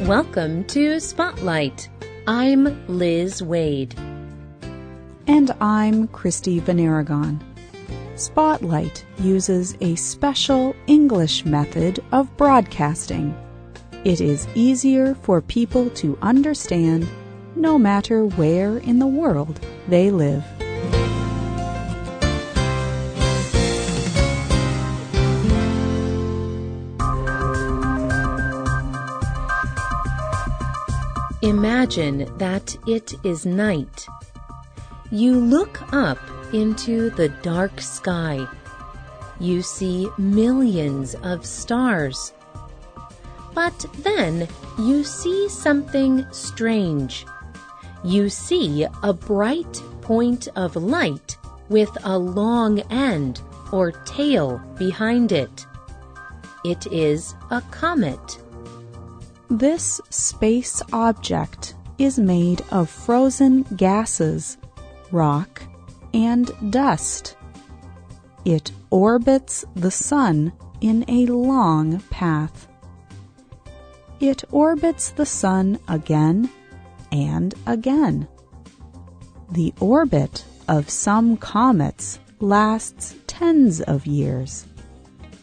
Welcome to Spotlight. I'm Liz Wade. And I'm Christy Veneragon. Spotlight uses a special English method of broadcasting. It is easier for people to understand no matter where in the world they live. Imagine that it is night. You look up into the dark sky. You see millions of stars. But then you see something strange. You see a bright point of light with a long end or tail behind it. It is a comet. This space object is made of frozen gases, rock, and dust. It orbits the sun in a long path. It orbits the sun again and again. The orbit of some comets lasts tens of years,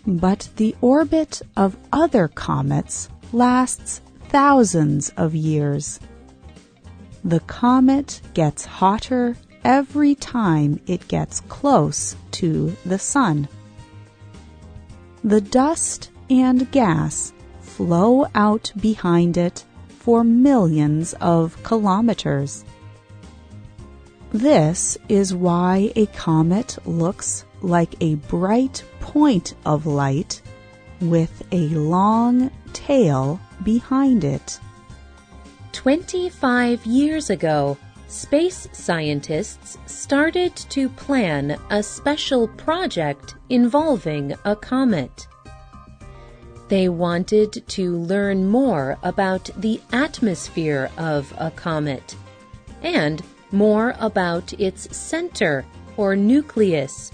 but the orbit of other comets lasts thousands of years. The comet gets hotter every time it gets close to the sun. The dust and gas flow out behind it for millions of kilometers. This is why a comet looks like a bright point of light with a long tail behind it. 25 years ago, space scientists started to plan a special project involving a comet. They wanted to learn more about the atmosphere of a comet and more about its center or nucleus.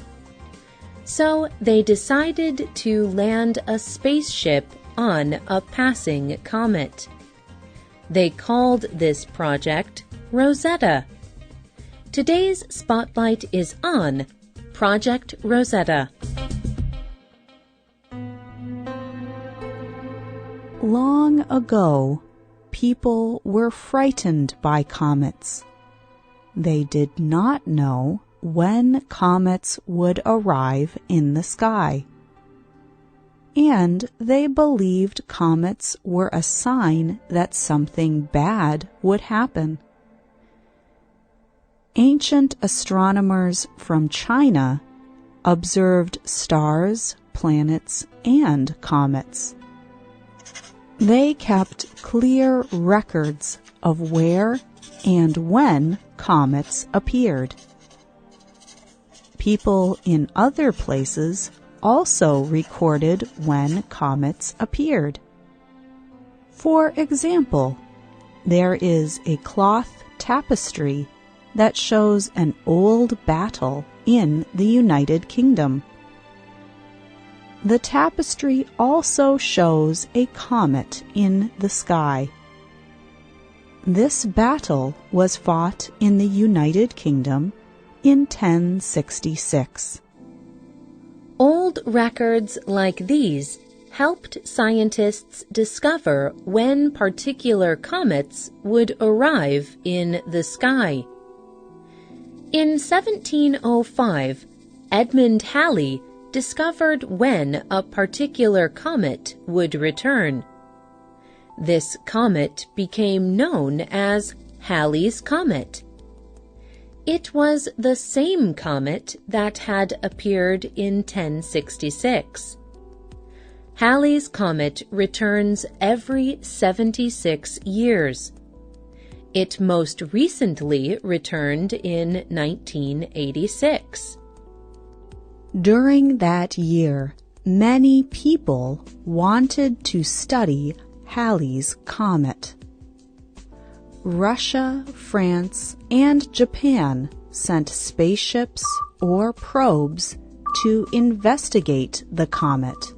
So they decided to land a spaceship on a passing comet. They called this project Rosetta. Today's spotlight is on Project Rosetta. Long ago, people were frightened by comets. They did not know when comets would arrive in the sky. And they believed comets were a sign that something bad would happen. Ancient astronomers from China observed stars, planets, and comets. They kept clear records of where and when comets appeared. People in other places also recorded when comets appeared. For example, there is a cloth tapestry that shows an old battle in the United Kingdom. The tapestry also shows a comet in the sky. This battle was fought in the United Kingdom in 1066. Old records like these helped scientists discover when particular comets would arrive in the sky. In 1705, Edmund Halley discovered when a particular comet would return. This comet became known as Halley's Comet. It was the same comet that had appeared in 1066. Halley's Comet returns every 76 years. It most recently returned in 1986. During that year, many people wanted to study Halley's Comet. Russia, France, and Japan sent spaceships or probes to investigate the comet.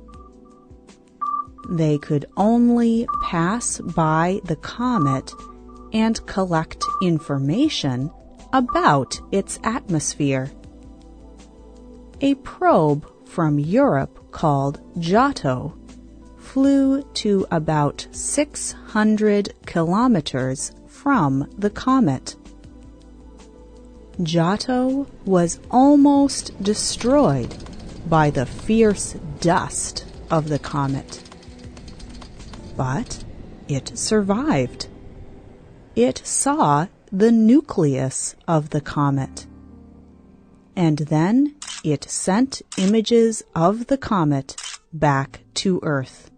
They could only pass by the comet and collect information about its atmosphere. A probe from Europe called Giotto flew to about 600 kilometers from the comet. Giotto was almost destroyed by the fierce dust of the comet. But it survived. It saw the nucleus of the comet. And then it sent images of the comet back to Earth.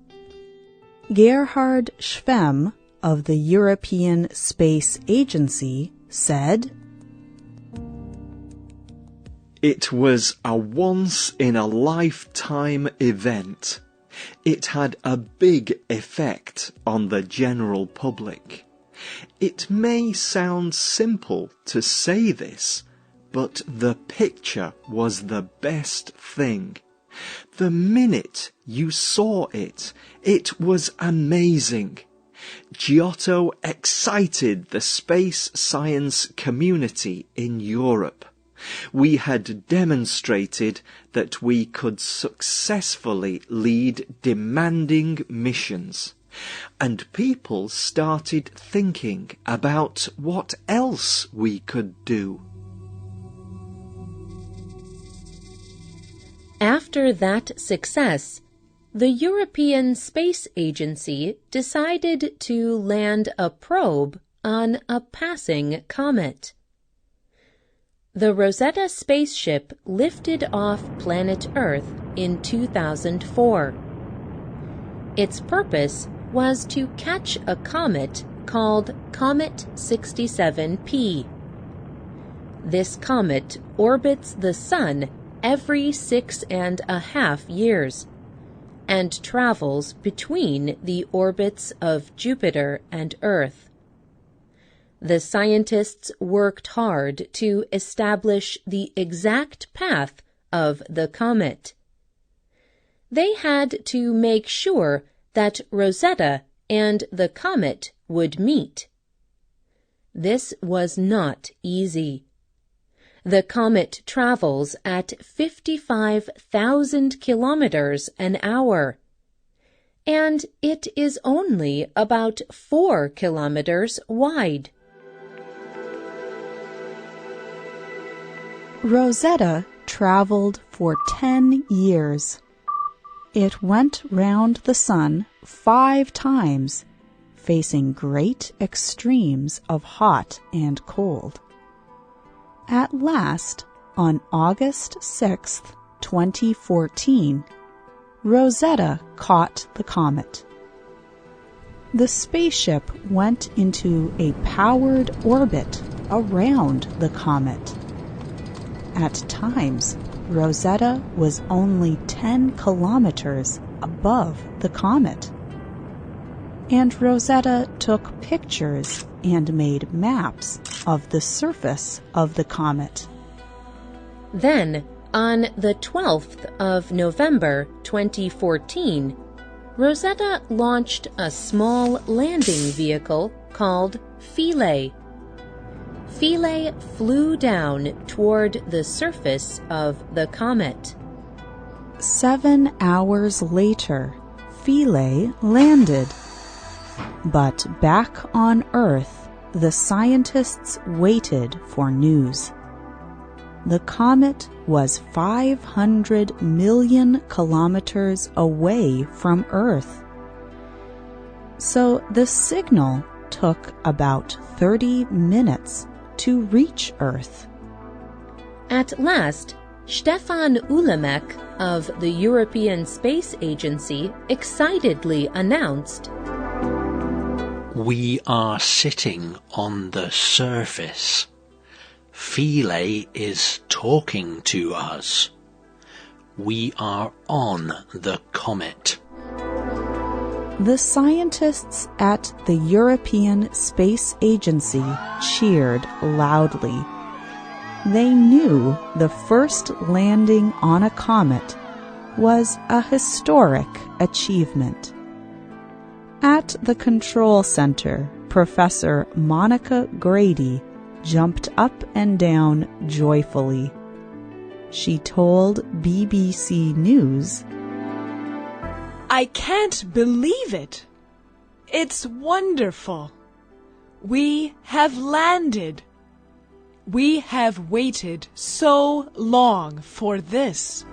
Gerhard Schwemm of the European Space Agency said, "It was a once-in-a-lifetime event. It had a big effect on the general public. It may sound simple to say this, but the picture was the best thing. The minute you saw it, it was amazing. Giotto excited the space science community in Europe. We had demonstrated that we could successfully lead demanding missions, and people started thinking about what else we could do." After that success, the European Space Agency decided to land a probe on a passing comet. The Rosetta spaceship lifted off planet Earth in 2004. Its purpose was to catch a comet called Comet 67P. This comet orbits the Sun every 6.5 years and travels between the orbits of Jupiter and Earth. The scientists worked hard to establish the exact path of the comet. They had to make sure that Rosetta and the comet would meet. This was not easy. The comet travels at 55,000 kilometers an hour, and it is only about 4 kilometers wide. Rosetta traveled for 10 years. It went round the sun 5 times, facing great extremes of hot and cold. At last, on August 6, 2014, Rosetta caught the comet. The spaceship went into a powered orbit around the comet. At times, Rosetta was only 10 kilometers above the comet. And Rosetta took pictures and made maps of the surface of the comet. Then, on the 12th of November 2014, Rosetta launched a small landing vehicle called Philae. Philae flew down toward the surface of the comet. 7 hours later, Philae landed. But back on Earth, the scientists waited for news. The comet was 500 million kilometers away from Earth. So the signal took about 30 minutes to reach Earth. At last, Stefan Ulemek of the European Space Agency excitedly announced, "We are sitting on the surface. Philae is talking to us. We are on the comet." The scientists at the European Space Agency cheered loudly. They knew the first landing on a comet was a historic achievement. At the control center, Professor Monica Grady jumped up and down joyfully. She told BBC News, "I can't believe it. It's wonderful. We have landed. We have waited so long for this."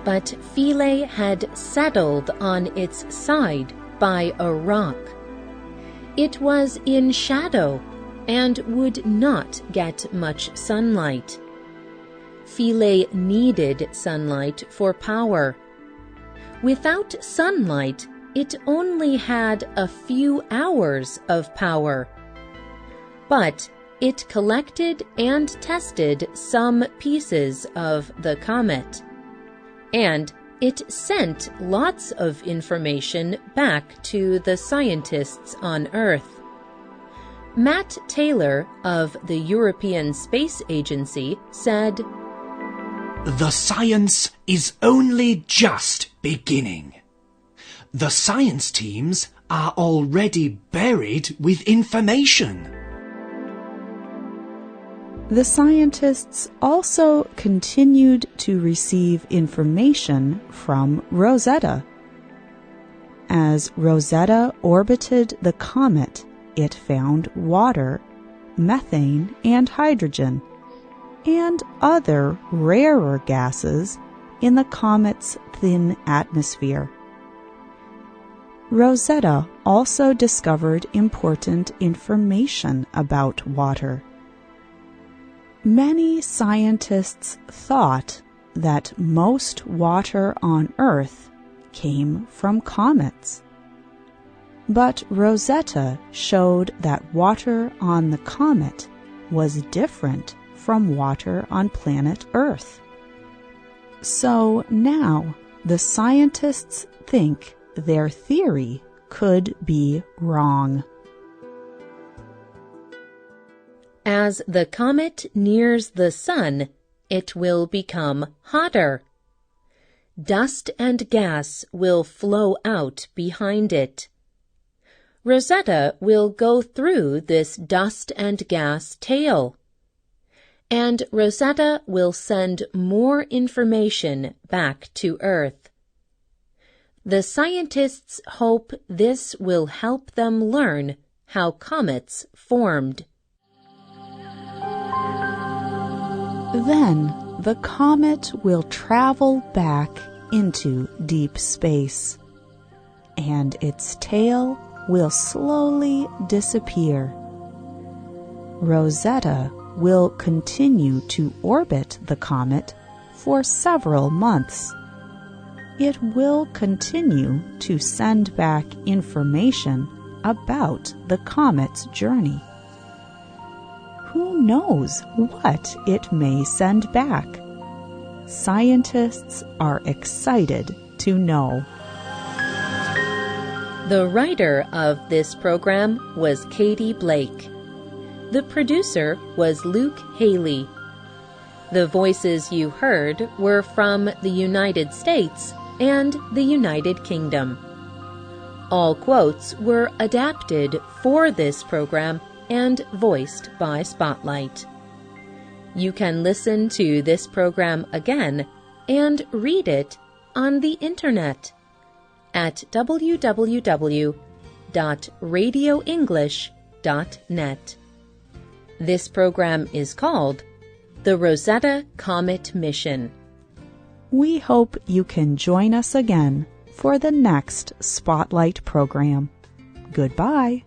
But Philae had settled on its side by a rock. It was in shadow and would not get much sunlight. Philae needed sunlight for power. Without sunlight, it only had a few hours of power. But it collected and tested some pieces of the comet, and it sent lots of information back to the scientists on Earth. Matt Taylor of the European Space Agency said, "The science is only just beginning. The science teams are already buried with information." The scientists also continued to receive information from Rosetta. As Rosetta orbited the comet, it found water, methane, and hydrogen, and other rarer gases in the comet's thin atmosphere. Rosetta also discovered important information about water. Many scientists thought that most water on Earth came from comets. But Rosetta showed that water on the comet was different from water on planet Earth. So now the scientists think their theory could be wrong. As the comet nears the sun, it will become hotter. Dust and gas will flow out behind it. Rosetta will go through this dust and gas tail, and Rosetta will send more information back to Earth. The scientists hope this will help them learn how comets formed. Then the comet will travel back into deep space, and its tail will slowly disappear. Rosetta will continue to orbit the comet for several months. It will continue to send back information about the comet's journey. Who knows what it may send back? Scientists are excited to know. The writer of this program was Katie Blake. The producer was Luke Haley. The voices you heard were from the United States and the United Kingdom. All quotes were adapted for this program and voiced by Spotlight. You can listen to this program again and read it on the internet at www.radioenglish.net. This program is called The Rosetta Comet Mission. We hope you can join us again for the next Spotlight program. Goodbye.